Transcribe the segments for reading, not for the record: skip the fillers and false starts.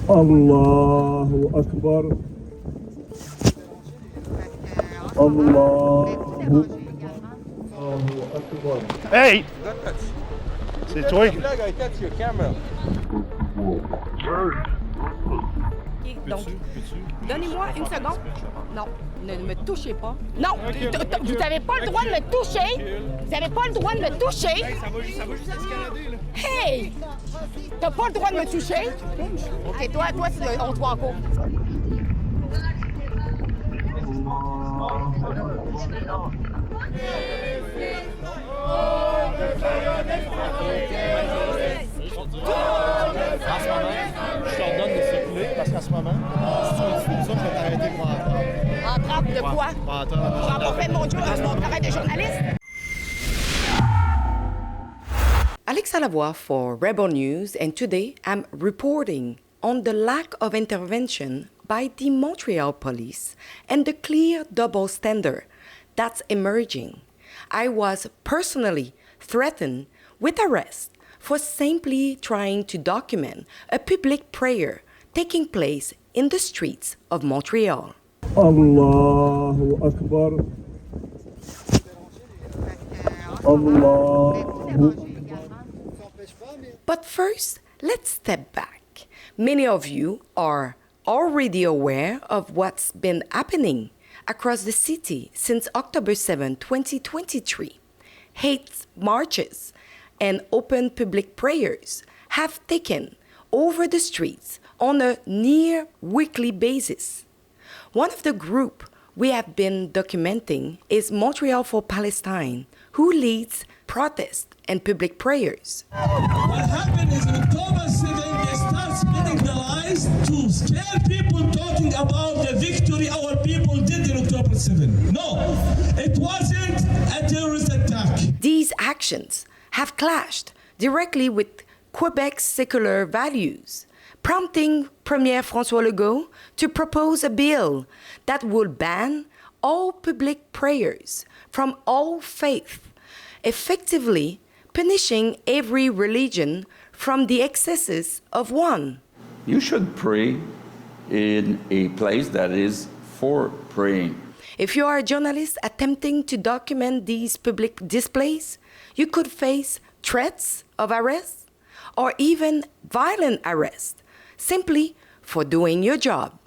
Allahu Akbar. Allahu Akbar. Hey! C'est toi qui... Donc, donnez-moi une seconde. Non, ne me touchez pas. Non, vous n'avez pas le droit de me toucher. Vous n'avez pas le droit de me toucher. Ça va juste escalader, là. Hey! T'as pas le droit de me toucher. OK, toi, on te voit en cours. En ce moment, je t'ordonne de circuler parce qu'en ce moment, si tu continues ça, je vais t'arrêter pour entendre. Entrave de quoi? Pour avoir fait mon travail de journaliste? Alexa Lavoie for Rebel News, and today I'm reporting on the lack of intervention by the Montreal police and the clear double standard that's emerging. I was personally threatened with arrest for simply trying to document a public prayer taking place in the streets of Montreal. Allahu Akbar. Allahu. But first, let's step back. Many of you are already aware of what's been happening across the city since October 7, 2023. Hate marches and open public prayers have taken over the streets on a near weekly basis. One of the group we have been documenting is Montreal for Palestine, who leads protests and public prayers. What happened is on October 7th, they start spreading the lies to scare people talking about the victory our people did in October 7th. No, it wasn't a terrorist attack. These actions have clashed directly with Quebec's secular values, prompting Premier François Legault to propose a bill that would ban all public prayers from all faiths, effectively punishing every religion from the excesses of one. You should pray in a place that is for praying. If you are a journalist attempting to document these public displays, you could face threats of arrest or even violent arrest simply for doing your job.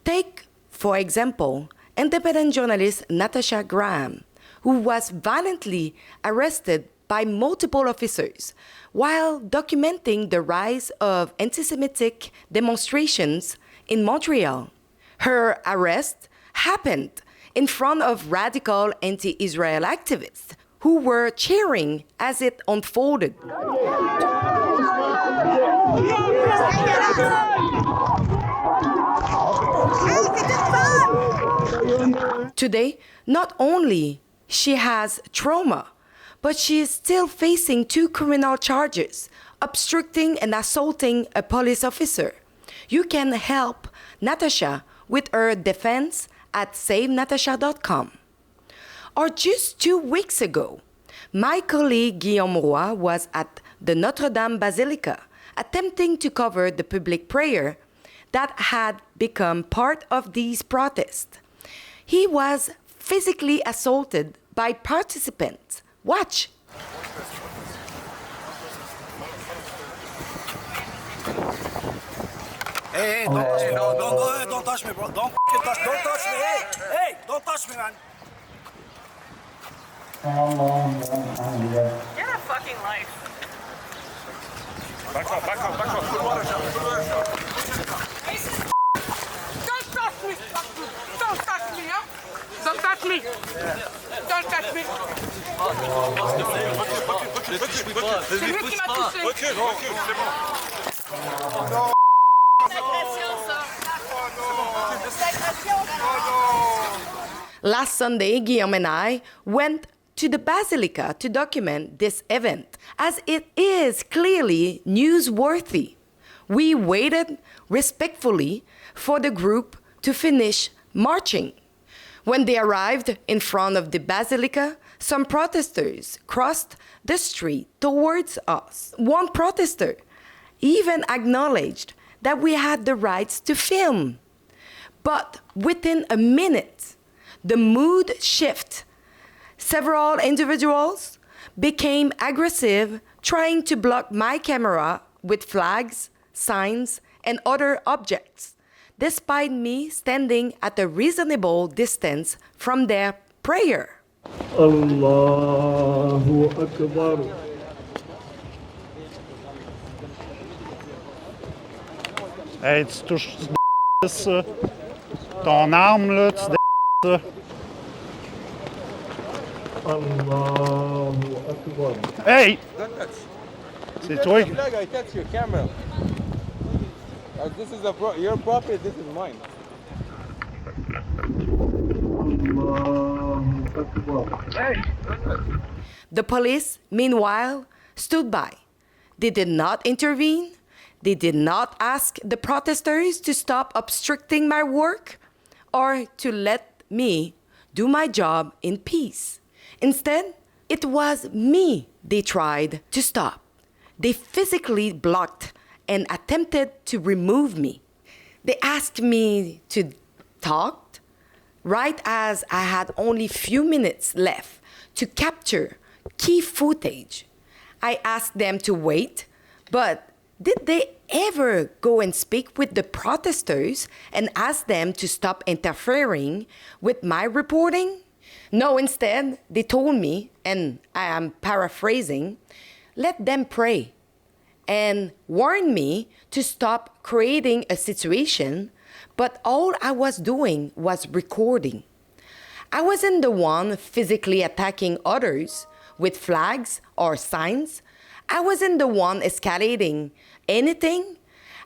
Take, for example, independent journalist Natasha Graham, who was violently arrested by multiple officers while documenting the rise of anti-Semitic demonstrations in Montreal. Her arrest happened in front of radical anti-Israel activists who were cheering as it unfolded. Today, not only she has trauma, but she is still facing 2 criminal charges, obstructing and assaulting a police officer. You can help Natasha with her defense at savenatasha.com. Or just 2 weeks ago, my colleague Guillaume Roy was at the Notre Dame Basilica attempting to cover the public prayer that had become part of these protests. He was physically assaulted by participants. Watch. Hey, don't touch me. Don't touch me, bro. Don't touch me. Hey, don't touch me, man. Get a fucking life. Back off. Put water shot. Don't touch me. Don't touch me, huh? Don't touch me. Don't touch me. C'est lui qui m'a touché. Recule, c'est bon. Last Sunday, Guillaume and I went to the Basilica to document this event, as it is clearly newsworthy. We waited respectfully for the group to finish marching. When they arrived in front of the Basilica, some protesters crossed the street towards us. One protester even acknowledged that we had the rights to film. But within a minute, the mood shift. Several individuals became aggressive, trying to block my camera with flags, signs, and other objects, despite me standing at a reasonable distance from their prayer. Allahu Akbar. Hey, tu touches ça. Ton arme, là, tu ça. Allahu Akbar. Hey! Don't touch. C'est toi qui... Flag, I touch your camera. This is your property, this is mine. Allahu Akbar. The police, meanwhile, stood by. They did not intervene. They did not ask the protesters to stop obstructing my work or to let me do my job in peace. Instead, it was me they tried to stop. They physically blocked and attempted to remove me. They asked me to talk right as I had only few minutes left to capture key footage. I asked them to wait, but did they ever go and speak with the protesters and ask them to stop interfering with my reporting? No, instead, they told me, and I am paraphrasing, let them pray, and warned me to stop creating a situation, but all I was doing was recording. I wasn't the one physically attacking others with flags or signs. I wasn't the one escalating anything.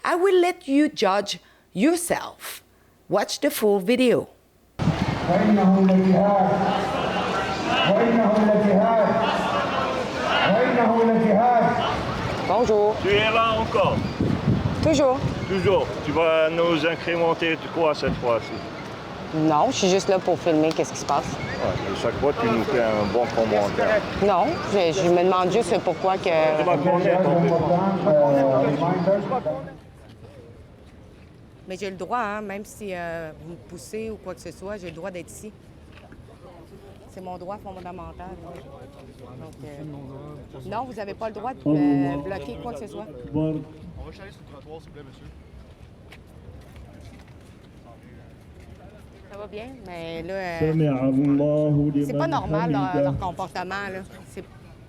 I will let you judge yourself. Watch the full video. Bonjour. Tu es là encore? Toujours. Toujours. Tu vas nous incrémenter de quoi cette fois-ci? Non, je suis juste là pour filmer qu'est-ce qui se passe. Ouais, et chaque fois, tu nous fais un bon commentaire. Non, je me demande juste pourquoi que... Tu vas combien ton Mais j'ai le droit, hein, même si vous me poussez ou quoi que ce soit, j'ai le droit d'être ici. C'est mon droit fondamental. Donc, non, vous n'avez pas le droit de bloquer quoi que ce soit. On va chaler sur le trottoir, s'il vous plaît, monsieur. Ça va bien, mais là, C'est pas normal leur comportement. Là.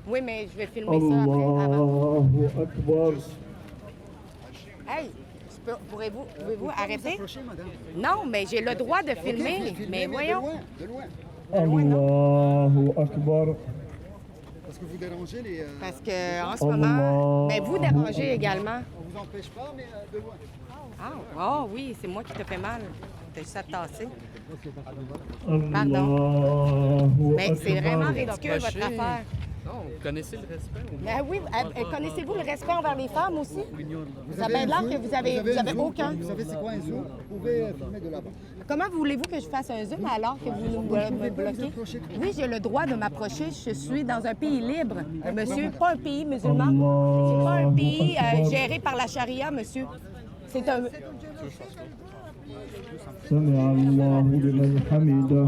Oui, mais je vais filmer ça après, avant. Allahu Akbar. Hey, pouvez-vous arrêter? Non, mais j'ai le droit de filmer. Mais voyons. Allahu Akbar. Parce que vous dérangez les... Parce que en ce moment, mais vous dérangez également. On vous empêche pas, mais de loin. Ah, oui, c'est moi qui te fais mal. T'as juste à te tasser. Allahu Mais c'est Akbar. vraiment ridicule, votre affaire. Non, vous connaissez le respect? Ben oui, connaissez-vous le respect envers les femmes aussi? Vous avez l'air que vous avez aucun. Vous savez c'est quoi un zoom? Vous pouvez filmer de là-bas. Comment voulez-vous que je fasse un zoom alors que vous me bloquez? Oui, j'ai le droit de m'approcher. Je suis dans un pays libre, monsieur, pas un pays musulman. C'est pas un pays géré par la charia, monsieur. C'est un... سمع الله لمن حمده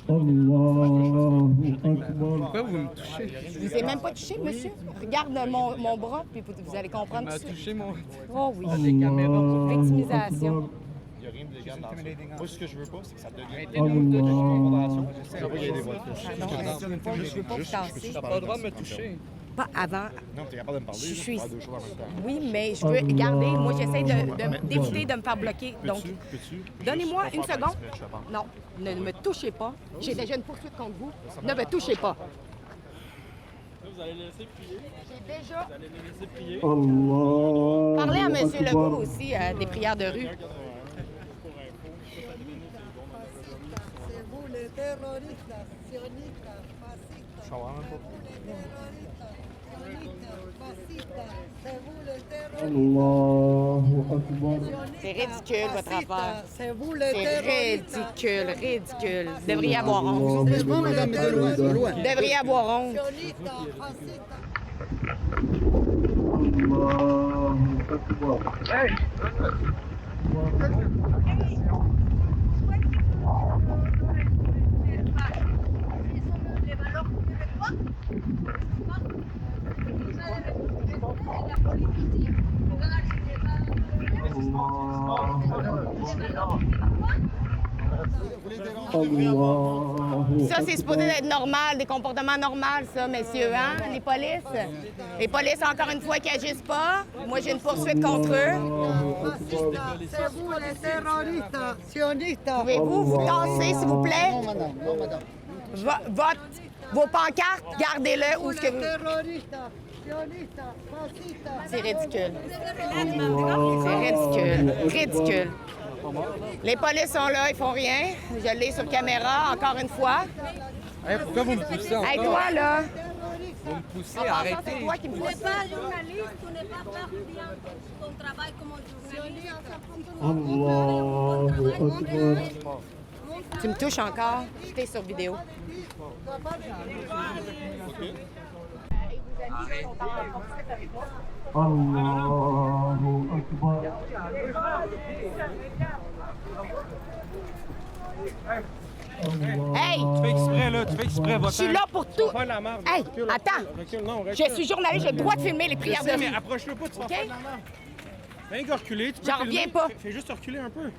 الله أكبر. Pourquoi vous me touchez? Je vous ai même pas touché, monsieur. Regarde mon bras, puis vous allez comprendre. Tu m'as touché mon... Oh oui. Victimisation. Il n'y a rien de légal dans ça. Moi, ce que je veux pas, c'est que ça devienne... Je veux pas vous tasser. T'as pas le droit de me toucher. Pas avant. Non, tu es capable de me parler. Je suis... faire deux choses en même temps. Oui, mais je veux... Regardez, moi, j'essaie d'éviter de me faire bloquer. Donc, donnez-moi une seconde. Non, ne me touchez pas. J'ai déjà une poursuite contre vous. Ne me touchez pas. Vous allez les laisser prier. J'ai déjà... Vous allez les laisser prier. Allahu Parlez à M. Akbar. Legault aussi des prières de rue. C'est vous les terroristes, sionistes, fascistes. Je comprends même pas. Allahu Akbar. C'est ridicule, votre affaire. C'est vous les C'est ridicule, ridicule. Vous devriez avoir honte. Vous empêchez pas, madame, de loin. Vous devriez avoir honte. Sionistes, fascistes. Allahu Ça, c'est supposé être normal, des comportements normaux, ça, messieurs, hein, les polices. Les polices, encore une fois, qui agissent pas. Moi, j'ai une poursuite contre eux. C'est vous les terroristes sionistes. Pouvez-vous vous tasser, s'il vous plaît? Non, madame. Non, madame. Vos pancartes, gardez-le où Vous ce que les vous... terroristes sionistes, fascistes. C'est ridicule. C'est ridicule. Ridicule. Les polices sont là, ils font rien. Je l'ai sur caméra, encore une fois. Hey, pourquoi vous me poussez encore? Hey, toi, là! Vous me poussez, En passant, arrêtez. c'est toi qui me Tu n'es pousses. pas journaliste, tu n'es pas faire bien ton travail comme journaliste. Allahu Akbar. Tu me touches encore. J'étais sur vidéo. Allahu Akbar. Hey! Tu fais exprès, là. Tu fais exprès, Je suis là pour tout. Faire de la merde. Hey, Recule, attends. recule, non, recule. Je suis journaliste, j'ai le droit de filmer les prières Je sais, de mais rue. approche-le pas, tu vas OK? faire de la merde. Viens gars, reculer, tu peux J'en filmer. reviens pas. Fais juste reculer un peu.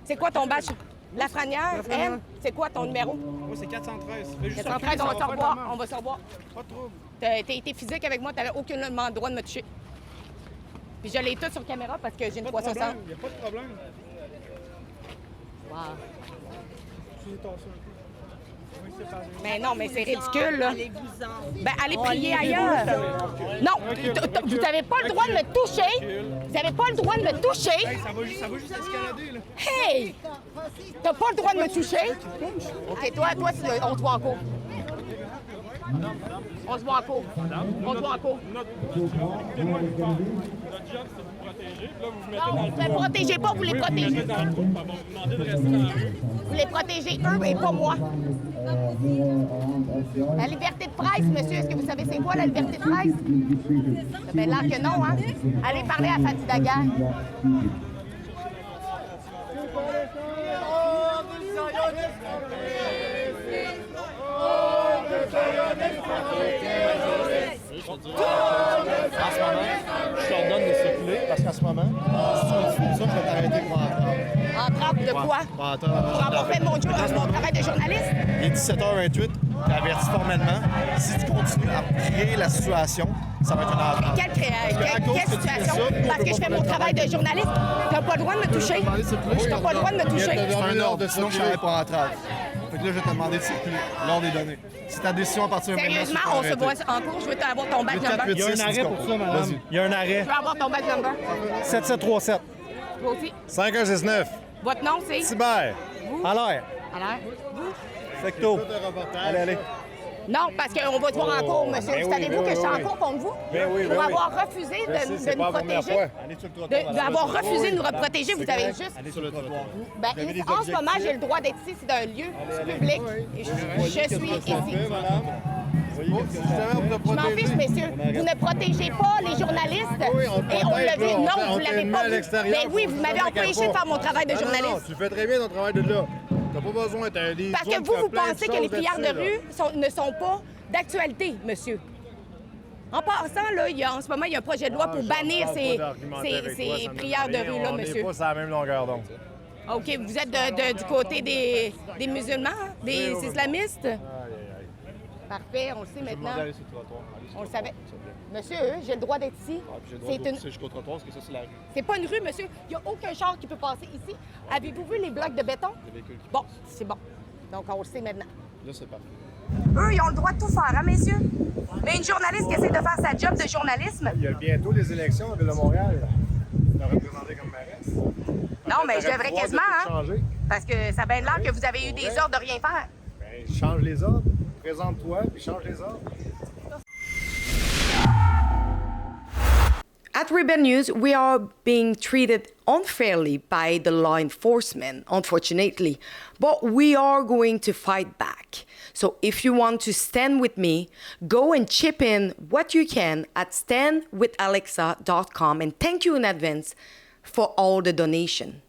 C'est quoi ton badge? Lafrenière, Lafrenière. M? C'est quoi ton numéro? Moi, c'est 413. Fais juste 413, reculer, on va ça se faire de la revoir. merde. On va se revoir. Pas de trouble. T'as été physique avec moi, t'avais aucun droit de me toucher. Puis je l'ai tout sur caméra parce que j'ai une Pas de 360. problème, y a pas de problème. Wow. Tu es tassé un peu. Oui, c'est pareil. Mais non, mais c'est ridicule, là. Ben, allez prier ailleurs. Non, vous n'avez pas le droit de me toucher. Vous n'avez pas le droit de me toucher. Hey, ça va juste escalader, là. Hey! T'as pas le droit de me toucher. OK, toi, on se voit en cours. On se voit en cours. On se voit en cours. Notre job, c'est de vous protéger. Puis là, vous vous mettez Non, dans vous ne les protégez pas, vous les Vous protégez. mettez dans le groupe, puis on va vous demander de rester dans la rue. Vous les protégez eux et pas moi. La liberté de presse, monsieur, est-ce que vous savez c'est quoi la liberté de presse? Ça fait l'air que non, hein? Allez parler à Fatih Daguerre. En ce moment, je t'ordonne de circuler parce qu'en ce moment, si tu continues ça, je vais t'arrêter pour entendre. Entrave de quoi? Pour avoir fait mon travail de journaliste? Il est 17h28, tu averti formellement. Si tu continues à créer la situation, ça va être une entrave. Quelle situation? Parce que je fais mon travail de journaliste. T'as pas le droit de me toucher. T'as pas le droit de me toucher. C'est un ordre, sinon je t'arrête pour entrave. Fait que là, je vais te demander de circuler. L'ordre est donné. C'est ta décision à partir de maintenant. Sérieusement, on se voit en cours. Je veux avoir ton badge number. Il y a un arrêt pour ça, madame. Il y a un arrêt. Je veux avoir ton badge number. 7737. Toi aussi. 5169. Votre nom, c'est? Cyber. À l'air. Alors? Secto. Allez, allez. Non, parce qu'on va te voir en cours, monsieur. Ben oui, Savez-vous ben que je suis oui, en oui. cours contre vous? Ben oui, pour ben oui. avoir refusé Je de, sais, de c'est nous pas la première protéger. fois. Allez sur le trottoir, D'avoir madame. refusé de nous Oui, oui. protéger, vous C'est avez correct. juste. Allez sur le trottoir. Ben, Vous avez des en ce moment, objectifs. j'ai le droit d'être ici. C'est un lieu public. Et je suis ici. Je m'en fiche, messieurs. Vous ne protégez pas les journalistes. Oui, on le Et on protège, l'a vu. là. Non, On vous te l'avez met pas à vu. l'extérieur, Mais oui, faut vous que m'avez tu empêché de t'inquiètes pas. faire mon travail de Non, journaliste. non, tu fais très bien ton travail de là. T'as pas besoin, t'as des Parce que zones, vous, t'as vous plein de pensez que choses les prières de là-dessus, là. rue ne sont pas d'actualité, monsieur. En passant, là, en ce moment, il y a un projet de loi pour bannir ces prières de rue-là, monsieur. On n'est pas sur la même longueur d'onde. OK, vous êtes du côté des musulmans, des islamistes? Parfait, on le sait maintenant. On le savait. Monsieur, j'ai le droit d'être ici. C'est jusqu'au trottoir, parce que ça, c'est la rue. C'est pas une rue, monsieur. Il n'y a aucun char qui peut passer ici. Avez-vous vu les blocs de béton? Bon, c'est bon. Donc, on le sait maintenant. Là, c'est parfait. Eux, ils ont le droit de tout faire, hein, messieurs? Mais une journaliste qui essaie de faire sa job de journalisme. Il y a bientôt les élections à Ville de Montréal. Tu vas représenter comme mairesse. Non, mais je devrais quasiment, hein? Parce que ça a bien l'air que vous avez eu des ordres de rien faire. Ben, change les ordres. Présente-toi, puis change les ordres. At Rebel News, we are being treated unfairly by the law enforcement, unfortunately, but we are going to fight back. So if you want to stand with me, go and chip in what you can at standwithalexa.com, and thank you in advance for all the donation.